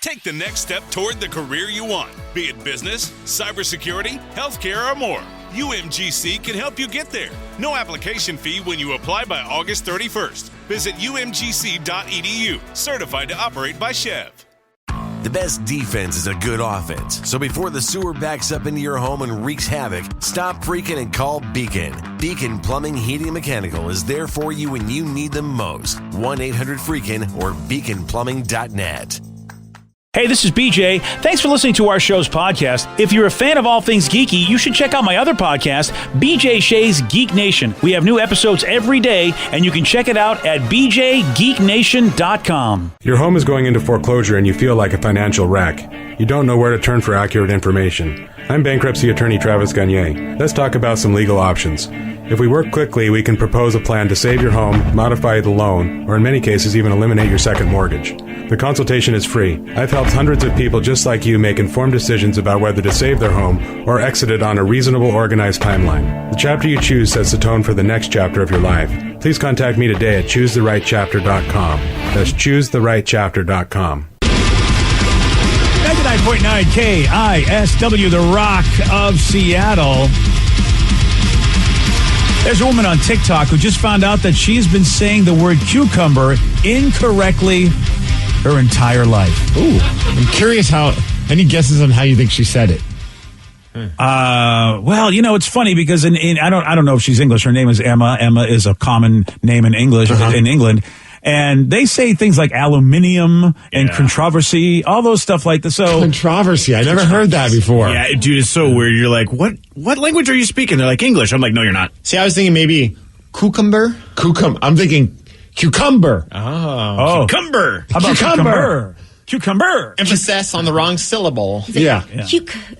Take the next step toward the career you want, be it business, cybersecurity, healthcare, or more. UMGC can help you get there. No application fee when you apply by August 31st. Visit umgc.edu, certified to operate by Chev. The best defense is a good offense. So before the sewer backs up into your home and wreaks havoc, stop freaking and call Beacon. Beacon Plumbing, Heating, and Mechanical is there for you when you need them most. 1-800-FREAKIN or beaconplumbing.net. Hey, this is BJ. Thanks for listening to our show's podcast. If you're a fan of all things geeky, you should check out my other podcast, BJ Shea's Geek Nation. We have new episodes every day, and you can check it out at bjgeeknation.com. Your home is going into foreclosure and you feel like a financial wreck. You don't know where to turn for accurate information. I'm bankruptcy attorney Travis Gagne. Let's talk about some legal options. If we work quickly, we can propose a plan to save your home, modify the loan, or in many cases even eliminate your second mortgage. The consultation is free. I've helped hundreds of people just like you make informed decisions about whether to save their home or exit it on a reasonable, organized timeline. The chapter you choose sets the tone for the next chapter of your life. Please contact me today at choosetherightchapter.com. That's choosetherightchapter.com. 99.9 KISW, the Rock of Seattle. There's a woman on TikTok who just found out that she's been saying the word cucumber incorrectly her entire life. Ooh, I'm curious any guesses on how you think she said it? Well, it's funny because I don't know if she's English. Her name is Emma. Emma is a common name in English in England. And they say things like aluminium and controversy, all those stuff like that. So controversy, I never heard that before. Yeah, dude, it's so weird. You're like, what language are you speaking? They're like, English. I'm like, no, you're not. See, I was thinking maybe cucumber. I'm thinking cucumber. Oh, cucumber. How about cucumber? Cucumber. Emphasis on the wrong syllable. Yeah.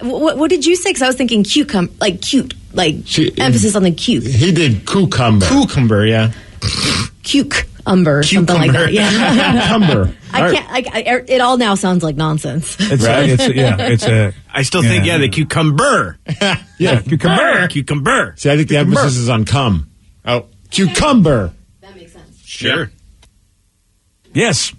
What did you say? Because I was thinking cucumber, like cute, emphasis on the cute. He did cucumber. Cucumber, yeah. Cucumber, something like that. Yeah. Cucumber. It all now sounds like nonsense. It's right. I still think the cucumber. Yeah, cucumber. Cucumber. See, I think the emphasis is on cum. Oh, cucumber. That makes sense. Sure. Yes.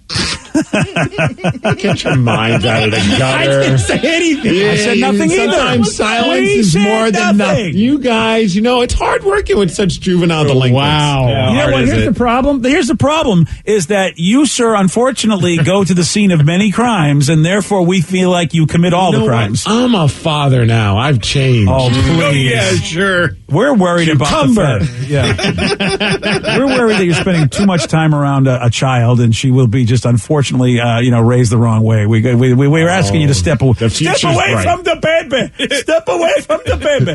Get your mind out of the gutter. I didn't say anything. I said nothing either. Sometimes silence is more than nothing. You guys, it's hard working with such juvenile delinquents. Wow. Yeah, here's the problem. Here's the problem is that you, sir, unfortunately go to the scene of many crimes, and therefore we feel like you commit all the crimes. What? I'm a father now. I've changed. Oh, please. Yeah, sure. We're worried Cucumber. about the We're worried that you're spending too much time around a child, and she will be just unfortunately, raised the wrong way. We're asking you to step away. From the baby. Step away from the baby.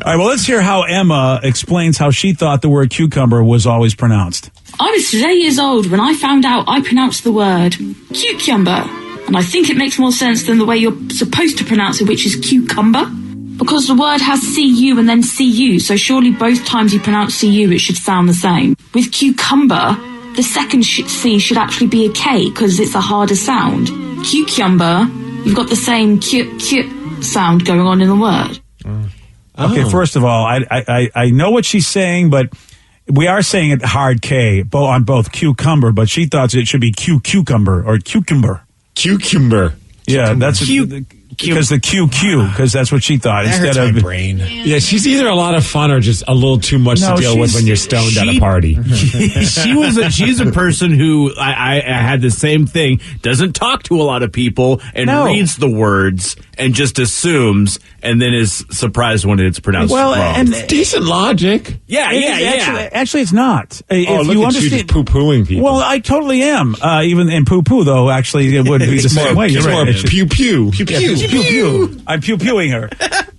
All right, well, let's hear how Emma explains how she thought the word cucumber was always pronounced. I was 3 years old when I found out I pronounced the word cucumber. And I think it makes more sense than the way you're supposed to pronounce it, which is cucumber. Because the word has CU and then CU, so surely both times you pronounce CU, it should sound the same. With cucumber, the second C should actually be a K because it's a harder sound. Cucumber, you've got the same Q sound going on in the word. Okay, first of all, I know what she's saying, but we are saying it hard K on both cucumber, but she thought it should be cucumber or cucumber. Cucumber. Yeah, that's because the QQ, because that's what she thought. That hurts my brain. Yeah, she's either a lot of fun or just a little too much to deal with when you're stoned at a party. She's a person who I had the same thing. Doesn't talk to a lot of people and reads the words and just assumes, and then is surprised when it's pronounced wrong. And it's decent logic. Yeah. Actually, it's not. If look you at understand, you just poo-pooing people. Well, I totally am. Even in poo-poo, though, actually, it would be the same way. It's more pew-pew. Pew-pew. I'm pew-pewing her.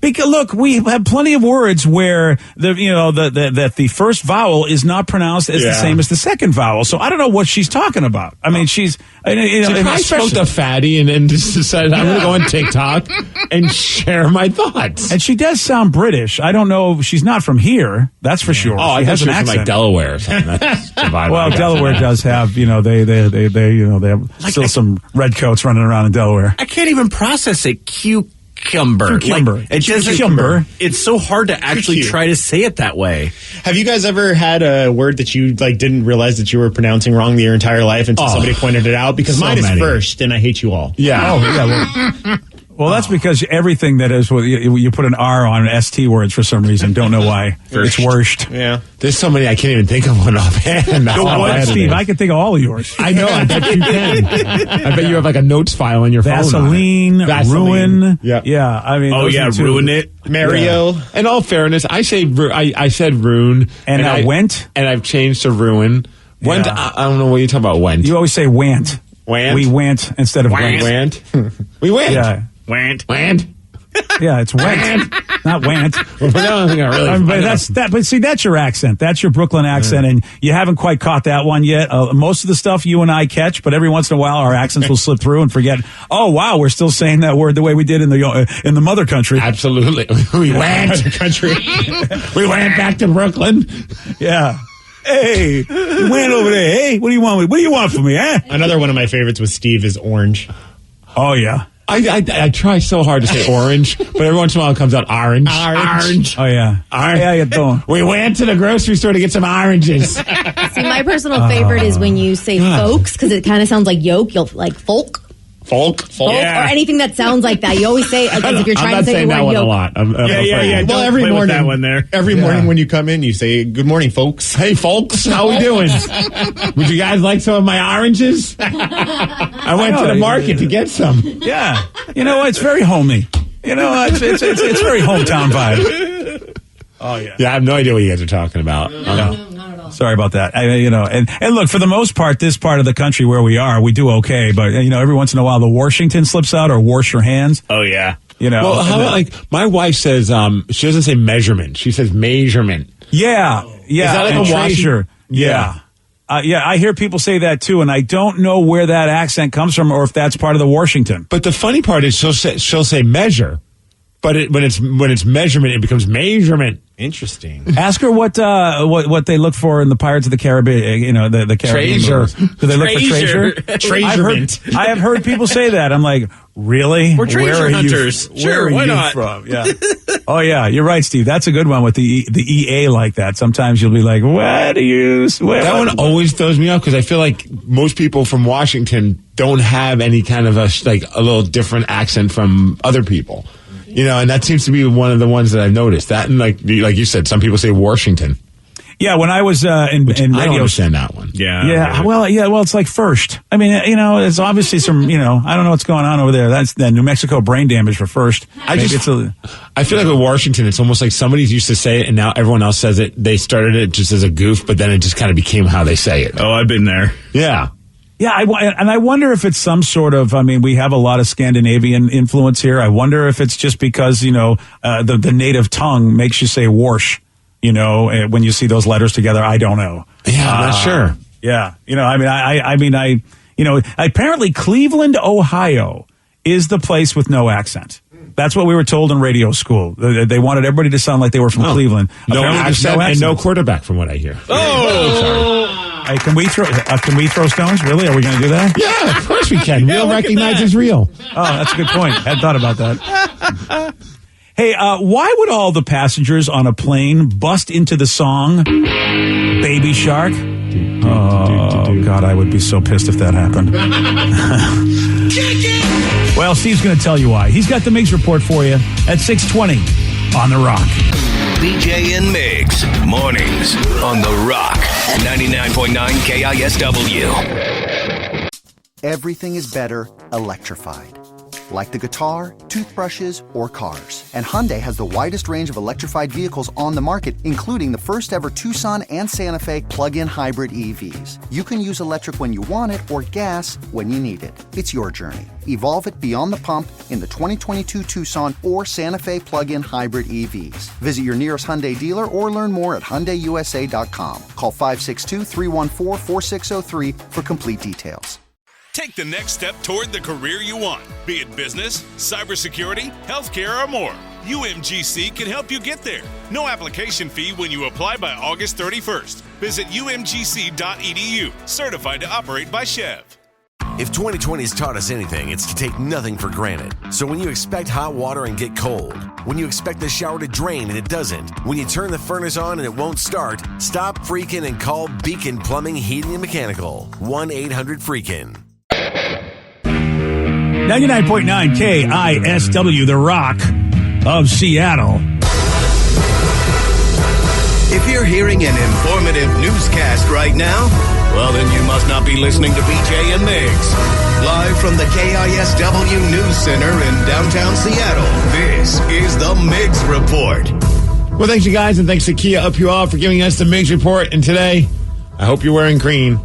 Because, look, we have plenty of words where that the first vowel is not pronounced as the same as the second vowel. So I don't know what she's talking about. I mean, she probably smoked a fatty and just decided I'm going to go on TikTok and share my thoughts. And she does sound British. I don't know. She's not from here. That's for sure. Oh, I guess she's from like Delaware or something. That's well, Delaware does have, they have still some redcoats running around in Delaware. I can't even process it. Cucumber. It's so hard to actually try to say it that way. Have you guys ever had a word that you didn't realize that you were pronouncing wrong your entire life until somebody pointed it out? Because mine is first, and I hate you all. Yeah. Oh, yeah. Well, that's because everything that is, you put an R on ST words for some reason. Don't know why. It's worst. Yeah. There's so many I can't even think of one offhand. Steve, I can think of all of yours. I know. I bet you can. I bet you have like a notes file on your phone. Vaseline. Ruin. Yeah. I mean, ruin it. Mario. Yeah. In all fairness, I said ruin. And I went. And I've changed to ruin. Went. Yeah. I don't know what you're talking about. Went. You always say went. Went. We went instead of went. We went. Yeah. Went. Yeah, it's went, not went. But see, that's your accent. That's your Brooklyn accent, and you haven't quite caught that one yet. Most of the stuff you and I catch, but every once in a while, our accents will slip through and forget. Oh, wow, we're still saying that word the way we did in the mother country. Absolutely, we went to country. We went back to Brooklyn. Yeah. Hey, we went over there. Hey, what do you want? What do you want from me? Eh? Another one of my favorites with Steve is orange. Oh yeah. I try so hard to say orange, but every once in a while it comes out orange. Oh, yeah. Orange. How you doing? We went to the grocery store to get some oranges. See, my personal favorite is when you say folks, because it kind of sounds like yoke. You'll like folk. Folk, yeah. Or anything that sounds like that. You always say it as if you're trying to say the word yoke. A lot. Yeah. Well, every morning, that one there. Every morning when you come in, you say, "Good morning, folks." Hey, folks, how we doing? Would you guys like some of my oranges? I went to the market to get some. Yeah, you know it's very homey. You know, it's very hometown vibe. Oh yeah. Yeah, I have no idea what you guys are talking about. No, not at all. Sorry about that. And look, for the most part, this part of the country where we are, we do okay. But every once in a while, the Washington slips out, or wash your hands. Oh yeah. Well, how about, like, my wife says she doesn't say measurement; she says measurement. Yeah. Is that like a treasure? Yeah. I hear people say that too, and I don't know where that accent comes from, or if that's part of the Washington. But the funny part is she'll say measure, but when it's measurement, it becomes measurement. Interesting. Ask her what they look for in the Pirates of the Caribbean. The Caribbean treasure. Do they look for treasure? Treasurement. I have heard people say that. I'm like, really? We're treasure hunters. Sure, why not? From? Yeah. Oh yeah, you're right, Steve. That's a good one with the EA like that. Sometimes you'll be like, what do you? That one always throws me off because I feel like most people from Washington don't have any kind of a little different accent from other people. And that seems to be one of the ones that I've noticed. That, and like you said, some people say Washington. Yeah, when I was in radio, I don't understand that one. Yeah. Well, it's like first. I mean, it's obviously some. I don't know what's going on over there. That's the New Mexico brain damage for first. I feel like with Washington, it's almost like somebody used to say it, and now everyone else says it. They started it just as a goof, but then it just kind of became how they say it. Oh, I've been there. Yeah. Yeah, I wonder if it's some sort of, we have a lot of Scandinavian influence here. I wonder if it's just because, the native tongue makes you say warsh, when you see those letters together. I don't know. Yeah, I'm not sure. Yeah. Apparently Cleveland, Ohio is the place with no accent. That's what we were told in radio school. They wanted everybody to sound like they were from Cleveland. No accent and no quarterback, from what I hear. Oh, sorry. Hey, can we throw stones? Really? Are we going to do that? Yeah, of course we can. Real recognizes real. Oh, that's a good point. I hadn't thought about that. Hey, why would all the passengers on a plane bust into the song Baby Shark? Oh, God, I would be so pissed if that happened. Well, Steve's going to tell you why. He's got the Miggs report for you at 6:20 on The Rock. BJ and Miggs, mornings on The Rock, 99.9 KISW. Everything is better electrified. Like the guitar, toothbrushes, or cars. And Hyundai has the widest range of electrified vehicles on the market, including the first ever Tucson and Santa Fe plug-in hybrid EVs. You can use electric when you want it or gas when you need it. It's your journey. Evolve it beyond the pump in the 2022 Tucson or Santa Fe plug-in hybrid EVs. Visit your nearest Hyundai dealer or learn more at HyundaiUSA.com. Call 562-314-4603 for complete details. Take the next step toward the career you want, be it business, cybersecurity, healthcare, or more. UMGC can help you get there. No application fee when you apply by August 31st. Visit umgc.edu, certified to operate by Chev. If 2020 has taught us anything, it's to take nothing for granted. So when you expect hot water and get cold, when you expect the shower to drain and it doesn't, when you turn the furnace on and it won't start, stop freaking and call Beacon Plumbing, Heating, and Mechanical. 1-800-FREAKIN. 99.9 KISW, the Rock of Seattle. If you're hearing an informative newscast right now, well, then you must not be listening to BJ and Migs. Live from the KISW News Center in downtown Seattle, this is the Migs Report. Well, thanks, you guys, and thanks to Kia Up You All for giving us the Migs Report. And today, I hope you're wearing green,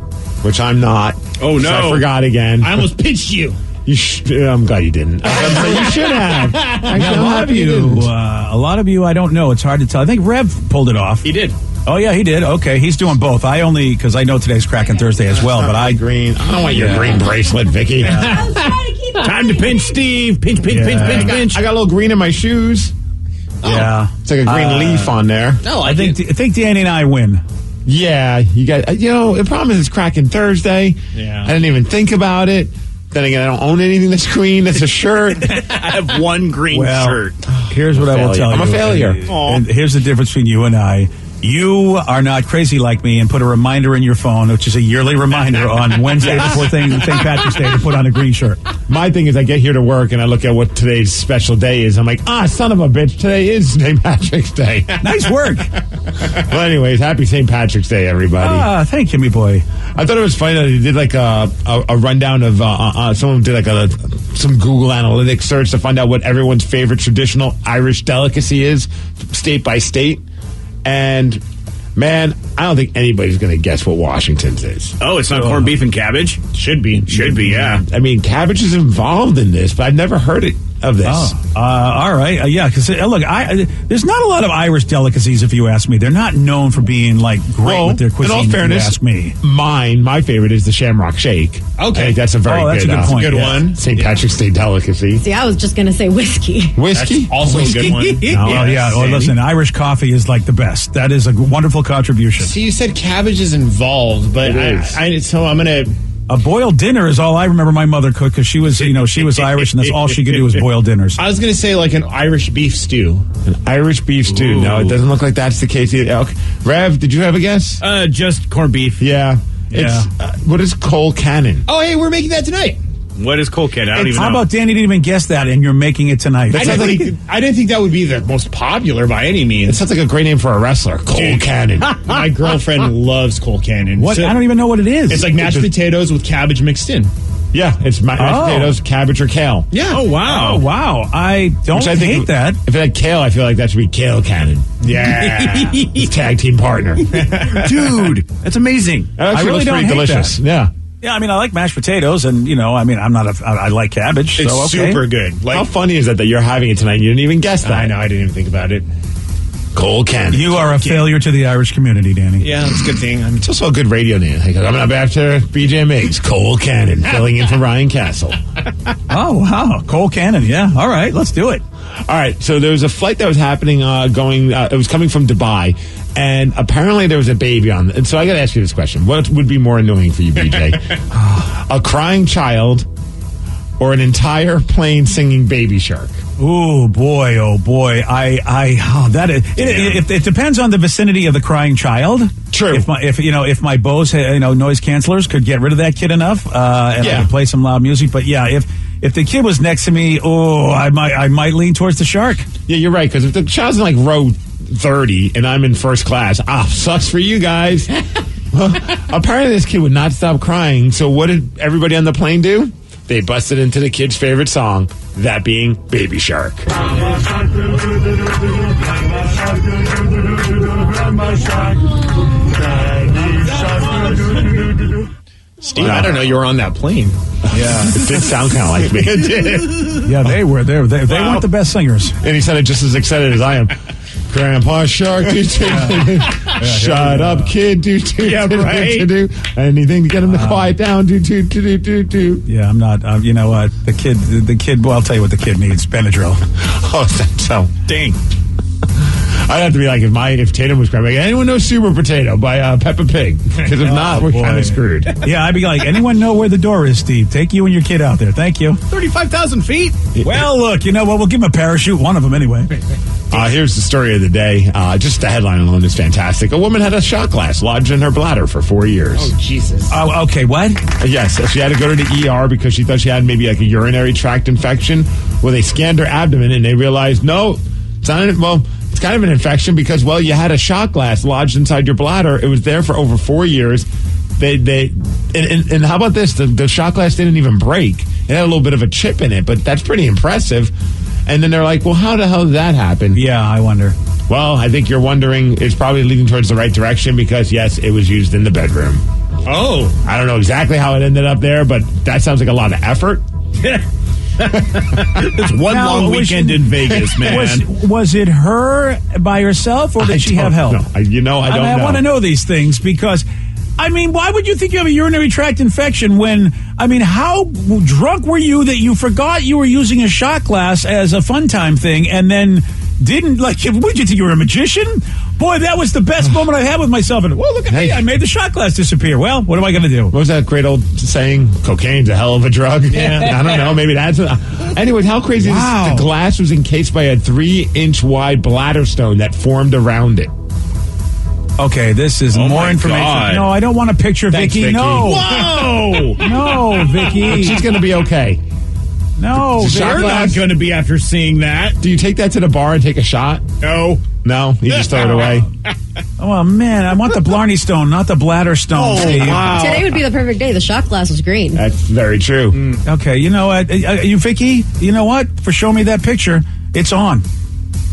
which I'm not. Oh, no. I forgot again. I almost pitched you. I'm glad you didn't. You should have. A lot of you, I don't know. It's hard to tell. I think Rev pulled it off. He did. Oh, yeah, he did. Okay, he's doing both. I only, because I know today's Cracking Thursday as well, but I don't want your green bracelet, Vicky. Time to pinch Steve. Pinch. I got a little green in my shoes. Yeah. It's like a green leaf on there. No, I think Danny and I win. Yeah, you got. The problem is it's Cracking Thursday. Yeah. I didn't even think about it. Then again, I don't own anything that's green. That's a shirt. I have one green shirt. Here's what I will tell you. I'm a failure. And here's the difference between you and I. You are not crazy like me and put a reminder in your phone, which is a yearly reminder on Wednesday before St. Patrick's Day to put on a green shirt. My thing is I get here to work and I look at what today's special day is. I'm like, son of a bitch, today is St. Patrick's Day. Nice work. Well, anyways, happy St. Patrick's Day, everybody. Thank you, me boy. I thought it was funny that he did like a rundown of, someone did like some Google Analytics search to find out what everyone's favorite traditional Irish delicacy is, state by state. And, man, I don't think anybody's going to guess what Washington's is. Oh, it's not corned beef and cabbage? Should be, yeah. I mean, cabbage is involved in this, but I've never heard of this. All right. Yeah, because, look, there's not a lot of Irish delicacies, if you ask me. They're not known for being, great with their cuisine, in all fairness, if you ask me. My favorite is the Shamrock Shake. Okay. I think that's a very that's good, a good point. Good one. St. Patrick's Day delicacy. See, I was just going to say whiskey. Whiskey? That's also a good one. Well, listen, Irish coffee is like the best. That is a wonderful contribution. See, you said cabbage is involved, but so I'm going to... A boiled dinner is all I remember my mother cooked because she was Irish and that's all she could do was boil dinners. I was going to say like an Irish beef stew. An Irish beef stew. Ooh. No, it doesn't look like that's the case either. Okay. Rev, did you have a guess? Just corned beef. Yeah. It's, what is Cole Cannon? Oh, hey, we're making that tonight. What is Cole Cannon? I don't even know. How about Danny didn't even guess that and you're making it tonight? I didn't think that would be the most popular by any means. It sounds like a great name for a wrestler. Cole Cannon. My girlfriend loves Cole Cannon. What? I don't even know what it is. It's like mashed potatoes with cabbage mixed in. Yeah, it's mashed potatoes, cabbage, or kale. Yeah. Oh, wow. I don't hate that. If it had kale, I feel like that should be Kale Cannon. Yeah. His tag team partner. Dude, that's amazing. I really don't hate delicious. That. Yeah. Yeah, I mean, I like mashed potatoes, and I like cabbage. It's so, okay. super good. How funny is that you're having it tonight and you didn't even guess that? I know, I didn't even think about it. Cole Cannon. You are a failure to the Irish community, Danny. Yeah, it's a good thing. It's also a good radio name. Coming up after BJ Miggs, Cole Cannon, filling in for Ryan Castle. Oh, wow. Cole Cannon, yeah. All right, let's do it. All right, so there was a flight that was happening, it was coming from Dubai, and apparently there was a baby on it. And so I got to ask you this question. What would be more annoying for you, BJ? A crying child or an entire plane singing Baby Shark? Oh boy! It depends on the vicinity of the crying child. True. If my Bose noise cancelers could get rid of that kid enough, and I could play some loud music. But yeah, if the kid was next to me, I might lean towards the shark. Yeah, you're right. Because if the child's in like row 30 and I'm in first class, sucks for you guys. Well, apparently this kid would not stop crying. So what did everybody on the plane do? They busted into the kid's favorite song, that being Baby Shark. Steve, I don't know you were on that plane. Yeah, it did sound kind of like me. It did. Yeah, they were. They weren't the best singers. And he sounded just as excited as I am. Grandpa Shark, shut up, kid, Yeah, right. Anything to get him to quiet down, Yeah, I'm not. You know what? The kid. Well, I'll tell you what the kid needs: Benadryl. Oh, so dang. I'd have to be like, if Tatum was crying, like, anyone know Super Potato by Peppa Pig? Because if not, we're kind of screwed. Yeah, I'd be like, anyone know where the door is, Steve? Take you and your kid out there. Thank you. 35,000 feet? Well, look, you know what? We'll give him a parachute, one of them anyway. Here's the story of the day. Just the headline alone is fantastic. A woman had a shot glass lodged in her bladder for 4 years. Oh, Jesus. Oh, okay, what? Yes, she had to go to the ER because she thought she had maybe like a urinary tract infection. Well, they scanned her abdomen and they realized, no, it's not. It's kind of an infection because, well, you had a shot glass lodged inside your bladder. It was there for over 4 years. And how about this? The shot glass didn't even break. It had a little bit of a chip in it, but that's pretty impressive. And then they're like, well, how the hell did that happen? Yeah, I wonder. Well, I think you're wondering, it's probably leading towards the right direction because, yes, it was used in the bedroom. Oh. I don't know exactly how it ended up there, but that sounds like a lot of effort. It's one long weekend in Vegas, man. Was it her by herself, or did she have help? I don't know. I want to know these things because, I mean, why would you think you have a urinary tract infection when, I mean, how drunk were you that you forgot you were using a shot glass as a fun time thing and then didn't, like, what did you think, you were a magician? Boy, that was the best moment I had with myself. And, well, look at me, I made the shot glass disappear. Well, what am I going to do? What was that great old saying? Cocaine's a hell of a drug. Yeah. I don't know. Maybe that's... Anyway, how crazy is this? The glass was encased by a 3-inch wide bladder stone that formed around it. Okay, this is more information. God. No, I don't want a picture of Vicky. No. Whoa! No, Vicky. She's going to be okay. No, they're not going to be after seeing that. Do you take that to the bar and take a shot? No. No? You just throw it away? Oh, man, I want the Blarney Stone, not the bladder stone. Oh, wow. Today would be the perfect day. The shot glass was green. That's very true. Okay, you know what? You, Vicky, you know what? For show me that picture, it's on.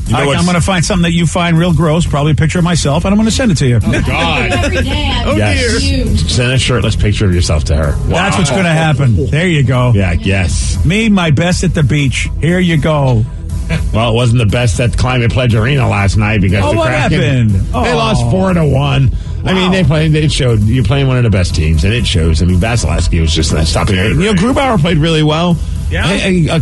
You know I'm going to find something that you find real gross, probably a picture of myself, and I'm going to send it to you. Oh, God. Every day. Oh, yes. Dear. Send a shirtless picture of yourself to her. Wow. That's what's going to happen. There you go. Yeah, yes. Me, my best at the beach. Here you go. Well, it wasn't the best at Climate Pledge Arena last night because the Kraken, they lost 4-1. I mean, it showed. You're playing one of the best teams, and it shows. I mean, Vasilevsky was just stopping it. You know, Grubauer played really well. Yeah.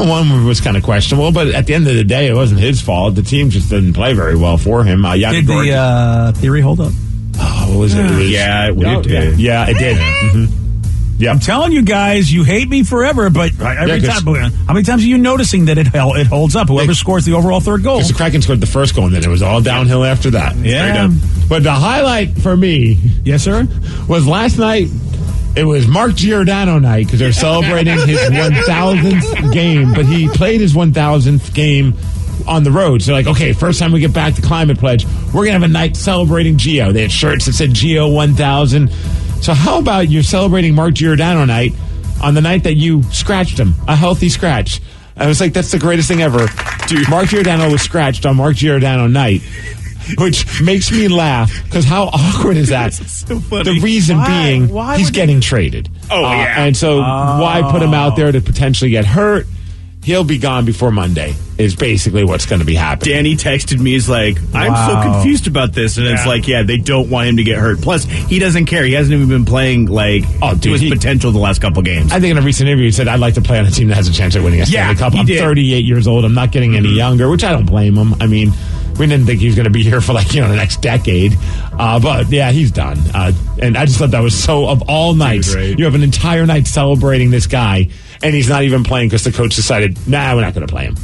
One was kind of questionable, but at the end of the day, it wasn't his fault. The team just didn't play very well for him. Did the theory hold up? Oh, what was it? It did. Yeah, it did. Mm-hmm. Yeah, I'm telling you guys, you hate me forever, but every time. How many times are you noticing that it holds up? Whoever scores the overall third goal. Because the Kraken scored the first goal, and then it was all downhill after that. Yeah. But the highlight for me, yes, sir, was last night. It was Mark Giordano night because they're celebrating his 1,000th game, but he played his 1,000th game on the road. So, like, okay, first time we get back to Climate Pledge, we're going to have a night celebrating Gio. They had shirts that said Gio 1,000. So how about you're celebrating Mark Giordano night on the night that you scratched him, a healthy scratch? I was like, that's the greatest thing ever. Dude, Mark Giordano was scratched on Mark Giordano night, which makes me laugh because how awkward is that? So funny. The reason being he's getting traded. Oh, yeah. And so why put him out there to potentially get hurt? He'll be gone before Monday is basically what's going to be happening. Danny texted me, he's like, I'm so confused about this. And it's like, they don't want him to get hurt. Plus, he doesn't care. He hasn't even been playing to his potential the last couple games. I think in a recent interview he said, I'd like to play on a team that has a chance at winning a Stanley Cup. I'm 38 years old. I'm not getting any younger, which I don't blame him. I mean, we didn't think he was going to be here for the next decade. But yeah, he's done. And I just thought that was so, of all nights, you have an entire night celebrating this guy, and he's not even playing because the coach decided, nah, we're not going to play him.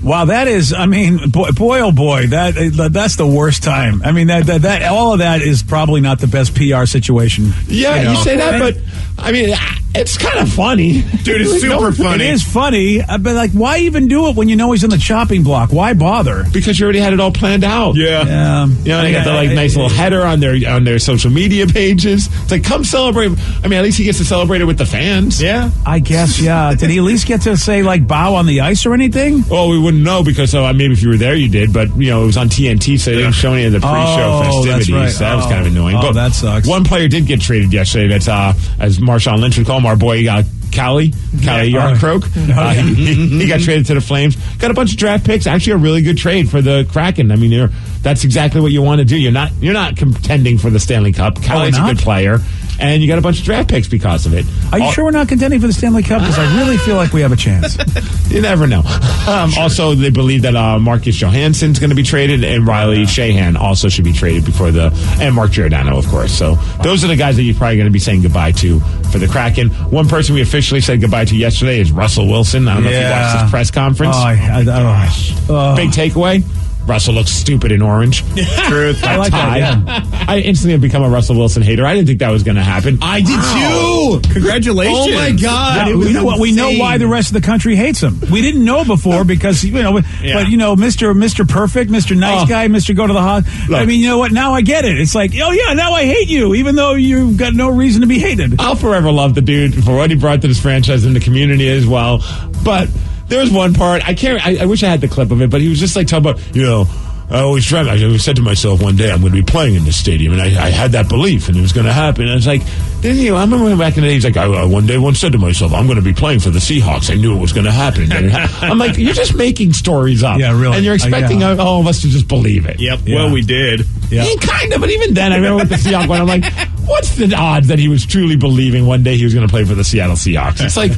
Wow, that is, I mean, boy, oh boy, that's the worst time. I mean, that all of that is probably not the best PR situation. Yeah, you say that, but I mean, it's kind of funny. Dude, it's super funny. It is funny, but why even do it when you know he's in the chopping block? Why bother? Because you already had it all planned out. Yeah. You know, they got the nice little header on their social media pages. It's like, come celebrate. I mean, at least he gets to celebrate it with the fans. Yeah. I guess, yeah. Did he at least get to say, bow on the ice or anything? Well, we wouldn't know because maybe if you were there, you did. But, it was on TNT, so they didn't show any of the pre-show festivities. That's right. So that was kind of annoying. But that sucks. One player did get traded yesterday. That's, as Marshawn Lynch would call him, our boy Callie Yarncroke. He got traded to the Flames. Got a bunch of draft picks. Actually, a really good trade for the Kraken. I mean, that's exactly what you want to do. You're not contending for the Stanley Cup. Callie's a good player. and you got a bunch of draft picks because of it. Are you sure we're not contending for the Stanley Cup? Because I really feel like we have a chance. You never know. Also, they believe that Marcus Johansson's going to be traded, and Riley Shahan also should be traded and Mark Giordano, of course. So those are the guys that you're probably going to be saying goodbye to for the Kraken. One person we officially said goodbye to yesterday is Russell Wilson. I don't know if you watched his press conference. Big takeaway. Russell looks stupid in orange. Truth. I like that, yeah. I instantly have become a Russell Wilson hater. I didn't think that was going to happen. I did too. Congratulations. Oh, my God. You know what? We know why the rest of the country hates him. We didn't know before because, but Mr. Perfect, Mr. Nice Guy, Mr. Go to the hospital. I mean, you know what? Now I get it. It's like, oh, yeah, now I hate you, even though you've got no reason to be hated. I'll forever love the dude for what he brought to this franchise and the community as well. But there was one part, I wish I had the clip of it, but he was just like talking about, I always said to myself one day, I'm going to be playing in this stadium, and I had that belief, and it was going to happen. And I was like, I remember back in the day, he's like, I one day once said to myself, I'm going to be playing for the Seahawks. I knew it was going to happen. I'm like, you're just making stories up. Yeah, really. And you're expecting all of us to just believe it. Yep. Yeah. Well, we did. Yeah. Kind of, but even then, I remember with the Seahawks one, I'm like, what's the odds that he was truly believing one day he was going to play for the Seattle Seahawks? It's like,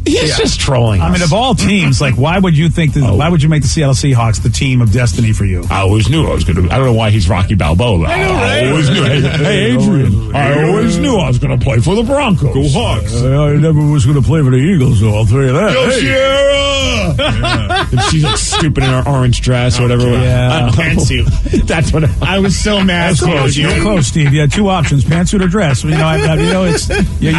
he's just trolling us. I mean, of all teams, like, why would you think why would you make the Seattle Seahawks the team of destiny for you? I always knew I was going to. I don't know why he's Rocky Balboa. I always knew. Hey, Adrian, I always knew I was going to play for the Broncos. Go Hawks. I never was going to play for the Eagles, so I'll tell you that. Go Sierra! And she's like stupid in her orange dress or whatever. Yeah. Pantsuit. That's what I was so mad. You're close, Steve. You had two options, pantsuit or dress. You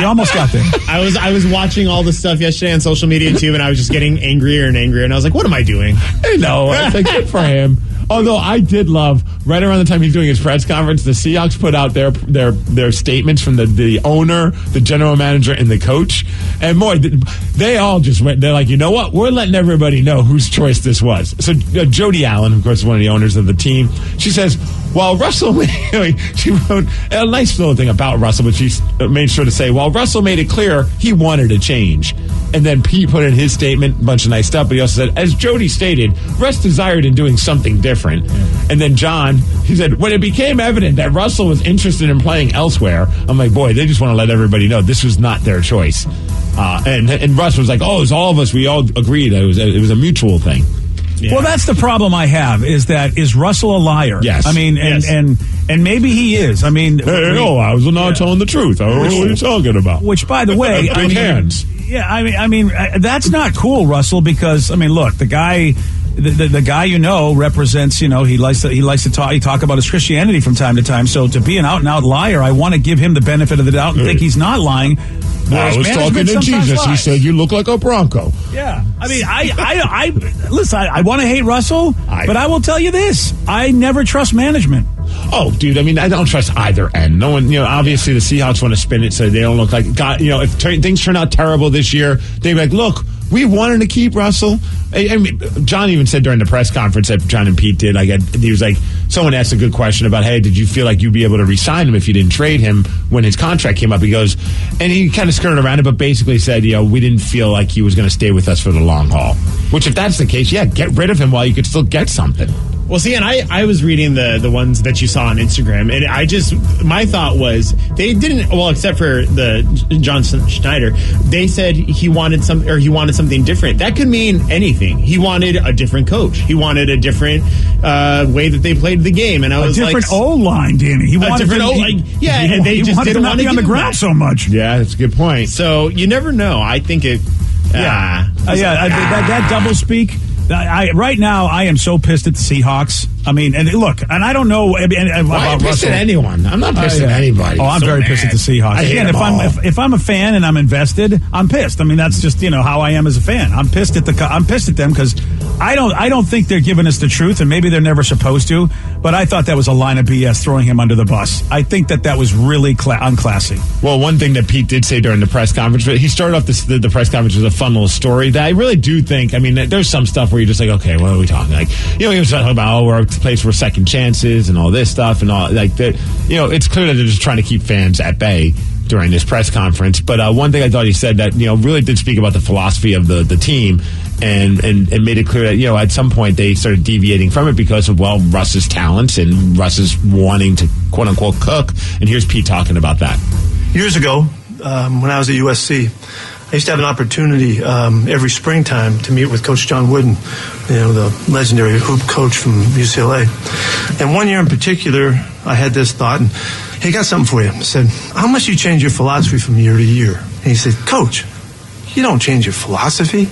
almost got there. I was watching all the stuff yesterday on social media too, and I was just getting angrier and angrier, and I was like, what am I doing? I know. It's like, good for him. Although I did love, right around the time he's doing his press conference, the Seahawks put out their statements from the owner, the general manager, and the coach. And boy, they all just went, they're like, you know what? We're letting everybody know whose choice this was. So Jody Allen, of course, is one of the owners of the team. She says, while Russell, she wrote a nice little thing about Russell, but she made sure to say, while Russell made it clear he wanted a change. And then Pete put in his statement, a bunch of nice stuff, but he also said, as Jody stated, Russ desired in doing something different. Yeah. And then John, he said, when it became evident that Russell was interested in playing elsewhere, I'm like, boy, they just want to let everybody know this was not their choice. And Russ was like, it's all of us. We all agreed it was a mutual thing. Yeah. Well, that's the problem I have is Russell a liar? Yes. I mean, and maybe he is. I mean, I was not telling the truth. I don't know what you're talking about. Which, by the way, big hands. Yeah, I mean, that's not cool, Russell. Because I mean, look, the guy. The guy represents, he likes to talk about his Christianity from time to time. So to be an out and out liar, I want to give him the benefit of the doubt and think he's not lying. I was talking to Jesus. Lies. He said you look like a Bronco. Yeah, I mean, I listen. I want to hate Russell, but I will tell you this: I never trust management. Oh, dude, I mean, I don't trust either end. No one, obviously the Seahawks want to spin it so they don't look like God. If things turn out terrible this year, they'd be like, look. We wanted to keep Russell. I mean, John even said during the press conference that John and Pete did, he was like, someone asked a good question about, hey, did you feel like you'd be able to re-sign him if you didn't trade him when his contract came up? He goes, and he kind of skirted around it, but basically said, we didn't feel like he was going to stay with us for the long haul. Which, if that's the case, get rid of him while you could still get something. Well, see, and I was reading the ones that you saw on Instagram, and my thought was they didn't, except for the John Schneider, they said he wanted something different. That could mean anything. He wanted a different coach. He wanted a different way that they played the game, and I was like, a different O-line, Danny. He wanted a different O-line. Yeah, and they just didn't want to be on the ground so much. Yeah, that's a good point. So you never know. I think it. That double speak. Right now, I am so pissed at the Seahawks. I mean, and look, and I don't know about Russell. At anyone. I'm not pissed at anybody. Oh, I'm very pissed at the Seahawks. Again, if I'm a fan and I'm invested, I'm pissed. I mean, that's just how I am as a fan. I'm pissed at them because I don't think they're giving us the truth, and maybe they're never supposed to. But I thought that was a line of BS, throwing him under the bus. I think that was really unclassy. Well, one thing that Pete did say during the press conference, he started off the press conference with a fun little story that I really do think. I mean, there's some stuff where you're just like, okay, what are we talking? Like, he was talking about we're a place for second chances and all this stuff and all like that. It's clear that they're just trying to keep fans at bay during this press conference. But one thing I thought he said that really did speak about the philosophy of the team and made it clear that at some point they started deviating from it because of Russ's talents and Russ's wanting to quote unquote cook. And here's Pete talking about that. Years ago, when I was at USC, I used to have an opportunity every springtime to meet with Coach John Wooden, the legendary hoop coach from UCLA. And one year in particular, I had this thought, and he got something for you. I said, how much do you change your philosophy from year to year? And he said, Coach, you don't change your philosophy.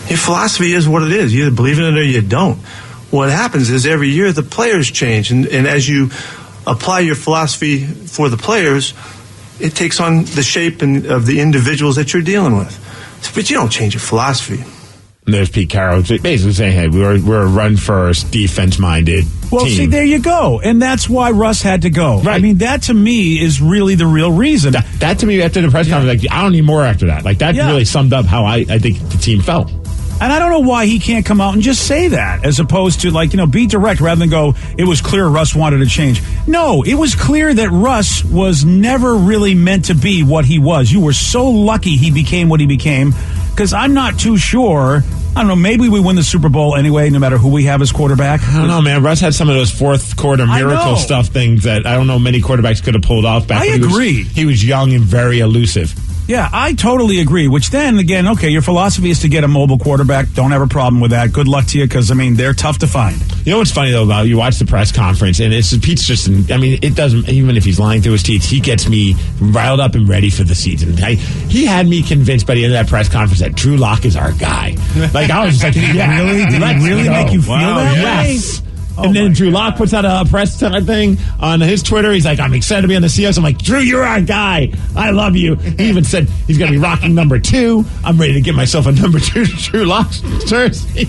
Your philosophy is what it is. You either believe in it or you don't. What happens is every year the players change, and as you apply your philosophy for the players, it takes on the shape of the individuals that you're dealing with. But you don't change your philosophy. And there's Pete Carroll basically saying, hey, we're a run-first, defense-minded Well, team. see, there you go. And that's why Russ had to go. Right. I mean, that to me is really the real reason. That to me, after the press conference, I don't need more after that. That really summed up how I think the team felt. And I don't know why he can't come out and just say that, as opposed to, be direct rather than go, it was clear Russ wanted to change. No, it was clear that Russ was never really meant to be what he was. You were so lucky he became what he became, because I'm not too sure. I don't know, maybe we win the Super Bowl anyway, no matter who we have as quarterback. I don't know, man. Russ had some of those fourth quarter miracle stuff things that I don't know many quarterbacks could have pulled off back when he was young and very elusive. Yeah, I totally agree, which then, again, okay, your philosophy is to get a mobile quarterback. Don't have a problem with that. Good luck to you, because, they're tough to find. You know what's funny, though, about you watch the press conference, and Pete's just, it doesn't, even if he's lying through his teeth, he gets me riled up and ready for the season. He had me convinced by the end of that press conference that Drew Lock is our guy. I was just like, yeah, really? Did he really make you feel that way? Yes. And then Drew Lock puts out a press thing on his Twitter. He's like, I'm excited to be on the Seahawks. I'm like, Drew, you're our guy. I love you. He even said he's going to be rocking number 2. I'm ready to get myself a number 2 Drew Lock jersey.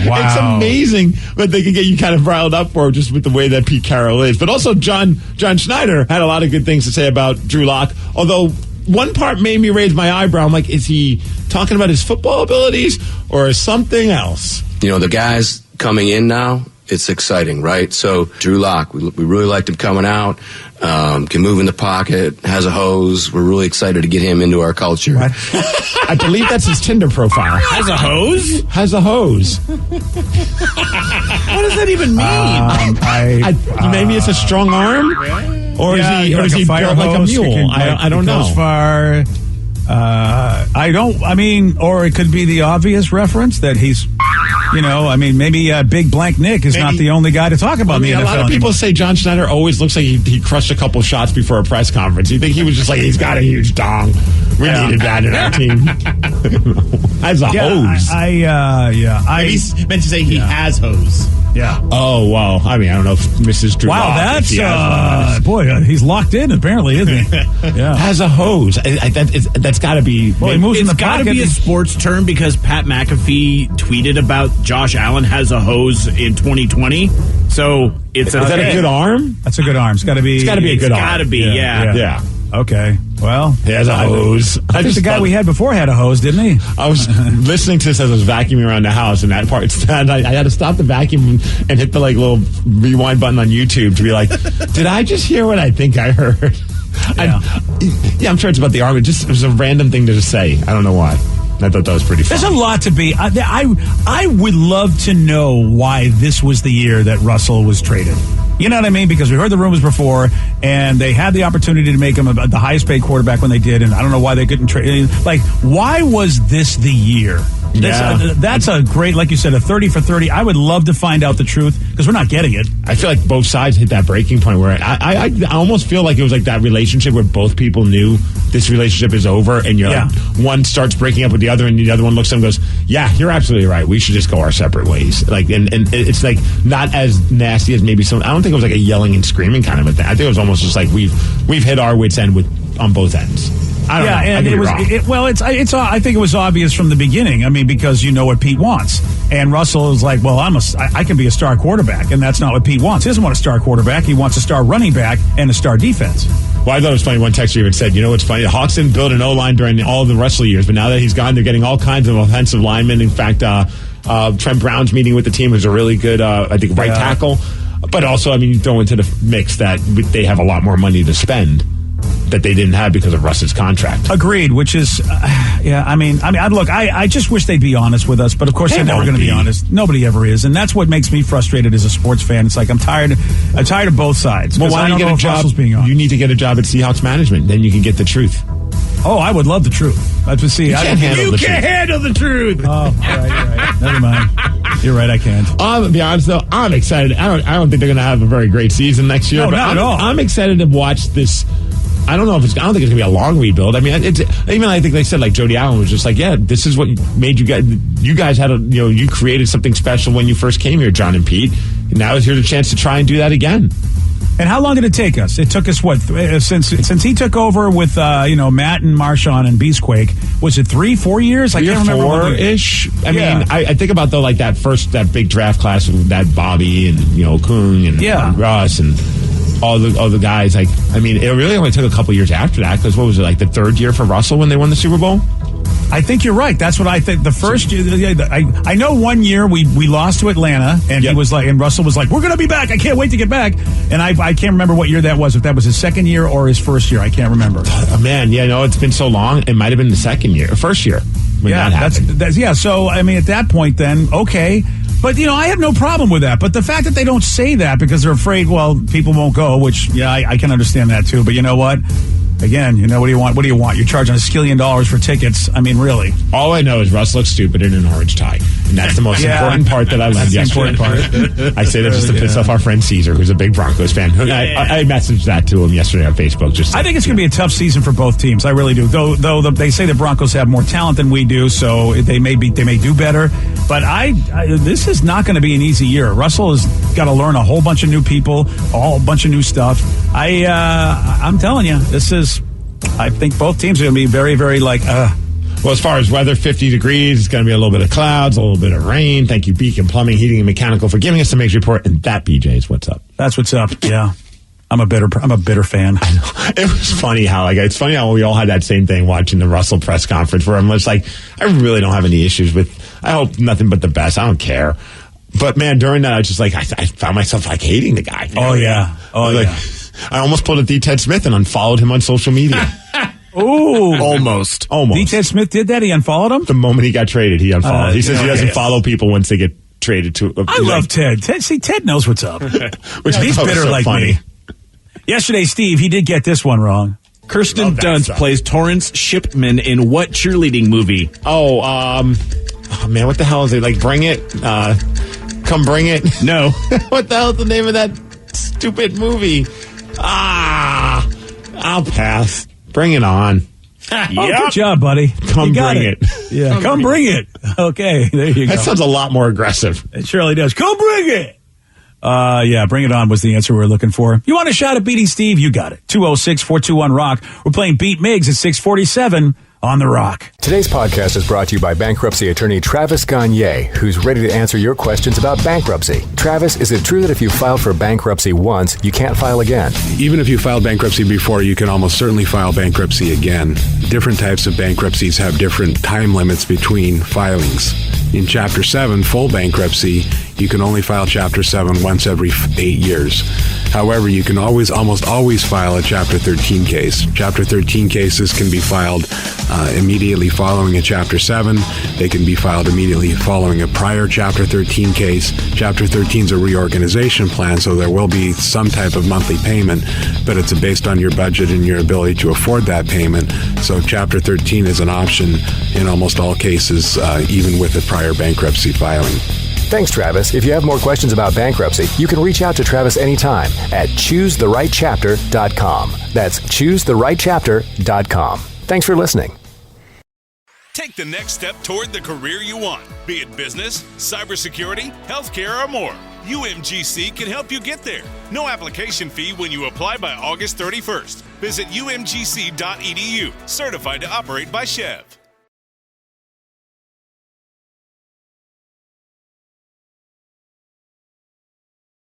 Wow. It's amazing what they can get you kind of riled up for just with the way that Pete Carroll is. But also John Schneider had a lot of good things to say about Drew Lock, although one part made me raise my eyebrow. I'm like, is he talking about his football abilities or something else? The guys coming in now, it's exciting, right? So Drew Lock, we really liked him coming out, can move in the pocket, has a hose. We're really excited to get him into our culture. I believe that's his Tinder profile. Has a hose? Has a hose. What does that even mean? Maybe it's a strong arm? Or is he built like a mule? I don't know. Goes far. Or it could be the obvious reference that he's, maybe Big Blank Nick is not the only guy to talk about in the NFL. A lot of people say John Schneider always looks like he crushed a couple shots before a press conference. You think he was just like, he's got a huge dong. We needed that in our team. As a hose. He's meant to say he has hose. Yeah. Oh, well, I don't know if Mrs. Drew. Wow, that's he's locked in apparently, isn't he? Yeah. Has a hose. That's got to be. Well, he moves in the pocket. It's got to be a sports term because Pat McAfee tweeted about Josh Allen has a hose in 2020. So is that a good arm? That's a good arm. It's got to be. It's got to be a good arm. It's got to be. Yeah. Okay. Well, he has a hose. I think the guy we had before had a hose, didn't he? I was listening to this as I was vacuuming around the house, and that part, I had to stop the vacuum and hit the little rewind button on YouTube to be like, did I just hear what I think I heard? I'm sure it's about the arm. It was a random thing to just say. I don't know why. I thought that was pretty fun. There's a lot to be. I would love to know why this was the year that Russell was traded. You know what I mean? Because we heard the rumors before, and they had the opportunity to make him the highest paid quarterback when they did, and I don't know why they couldn't trade. Why was this the year? That's a great, like you said, a 30 for 30. I would love to find out the truth because we're not getting it. I feel like both sides hit that breaking point where I almost feel like it was like that relationship where both people knew this relationship is over, and one starts breaking up with the other, and the other one looks at him and goes, "Yeah, you're absolutely right. We should just go our separate ways." And it's like not as nasty as maybe some. I don't think it was like a yelling and screaming kind of a thing. I think it was almost just like we've hit our wits' end on both ends. I don't know. And I think it was obvious from the beginning. Because you know what Pete wants, and Russell is like, well, I can be a star quarterback, and that's not what Pete wants. He doesn't want a star quarterback. He wants a star running back and a star defense. Well, I thought it was funny. One texter even said, you know what's funny? The Hawks didn't build an O-line during all of the Russell years, but now that he's gone, they're getting all kinds of offensive linemen. In fact, Trent Brown's meeting with the team, who's a really good, right tackle. But also, you throw into the mix that they have a lot more money to spend. that they didn't have because of Russ's contract. Agreed, which is, look, I just wish they'd be honest with us, but of course they're never going to be honest. Nobody ever is, and that's what makes me frustrated as a sports fan. It's like I'm tired of both sides. Well, why don't you get a job? You need to get a job at Seahawks management, then you can get the truth. Oh, I would love the truth. You can't handle the truth. Oh, all right. Never mind. You're right, I can't. To be honest, though, I'm excited. I don't think they're going to have a very great season next year. No, not at all. I'm excited to watch this. I don't think it's going to be a long rebuild. I mean, I think they said, like, Jody Allen was just like, yeah, this is what made you guys. You guys had you created something special when you first came here, John and Pete. And now here's a chance to try and do that again. And how long did it take us? It took us since he took over with Matt and Marshawn and Beastquake. Was it 3-4 years? I can't remember. 4-ish. I mean, I think about that big draft class with that Bobby and Kung and Russ and all the guys. Like, I mean, it really only took a couple years after that because what was it, like the third year for Russell when they won the Super Bowl? I think you're right. That's what I think. The first year, I know one year we lost to Atlanta, and he was like, and Russell was like, "We're going to be back. I can't wait to get back." And I can't remember what year that was. If that was his second year or his first year, I can't remember. Man, it's been so long. It might have been the first year. When that happened. So I mean, at that point, then okay. But, I have no problem with that. But the fact that they don't say that because they're afraid, people won't go, which, I can understand that too. But you know what? Again, what do you want? What do you want? You're charging $1 skillion for tickets. I mean, really. All I know is Russ looks stupid in an orange tie. And that's the most important part that I learned yesterday. I say that just to piss off our friend Caesar, who's a big Broncos fan. I messaged that to him yesterday on Facebook. I think it's going to be a tough season for both teams. I really do. Though they say the Broncos have more talent than we do, so they may do better. But this is not going to be an easy year. Russell has got to learn a whole bunch of new people, a whole bunch of new stuff. I'm telling you, I think both teams are going to be very, very Well, as far as weather, 50 degrees, it's going to be a little bit of clouds, a little bit of rain. Thank you, Beacon Plumbing, Heating, and Mechanical, for giving us the Mix Report. And that, BJ, is what's up. That's what's up, yeah. I'm a bitter fan. I know. It was funny how we all had that same thing watching the Russell press conference where I'm just like, I really don't have any issues with, I hope nothing but the best. I don't care. But man, during that, I was just like, I found myself hating the guy. Oh, yeah. I almost pulled a D. Ted Smith and unfollowed him on social media. Ooh. Almost. D. Ted Smith did that? He unfollowed him? The moment he got traded, he unfollowed. He says he doesn't follow people once they get traded to. I love Ted. Ted knows what's up. He's bitter like me. Yesterday, Steve, he did get this one wrong. Kirsten Dunst plays Torrance Shipman in what cheerleading movie? Oh, man, what the hell is it? Like, Bring It? Come Bring It? No. What the hell is the name of that stupid movie? I'll pass. Bring It On. Good job, buddy. Come Bring It. Yeah, come bring it. Okay, there you go. That sounds a lot more aggressive. It surely does. Come bring it. Bring It On was the answer we were looking for. You want a shot at beating Steve? You got it. 206-421-ROCK. We're playing Beat Miggs at 647 on The Rock. Today's podcast is brought to you by bankruptcy attorney Travis Gagne, who's ready to answer your questions about bankruptcy. Travis, is it true that if you filed for bankruptcy once, you can't file again? Even if you filed bankruptcy before, you can almost certainly file bankruptcy again. Different types of bankruptcies have different time limits between filings. In Chapter 7, full bankruptcy, you can only file Chapter 7 once every 8 years. However, you can almost always file a Chapter 13 case. Chapter 13 cases can be filed immediately following a Chapter 7. They can be filed immediately following a prior Chapter 13 case. Chapter 13 is a reorganization plan, so there will be some type of monthly payment, but it's based on your budget and your ability to afford that payment. So Chapter 13 is an option in almost all cases, even with a prior bankruptcy filing. Thanks, Travis. If you have more questions about bankruptcy, you can reach out to Travis anytime at choosetherightchapter.com. That's choosetherightchapter.com. Thanks for listening. Take the next step toward the career you want, be it business, cybersecurity, healthcare, or more. UMGC can help you get there. No application fee when you apply by August 31st. Visit umgc.edu, certified to operate by Chev.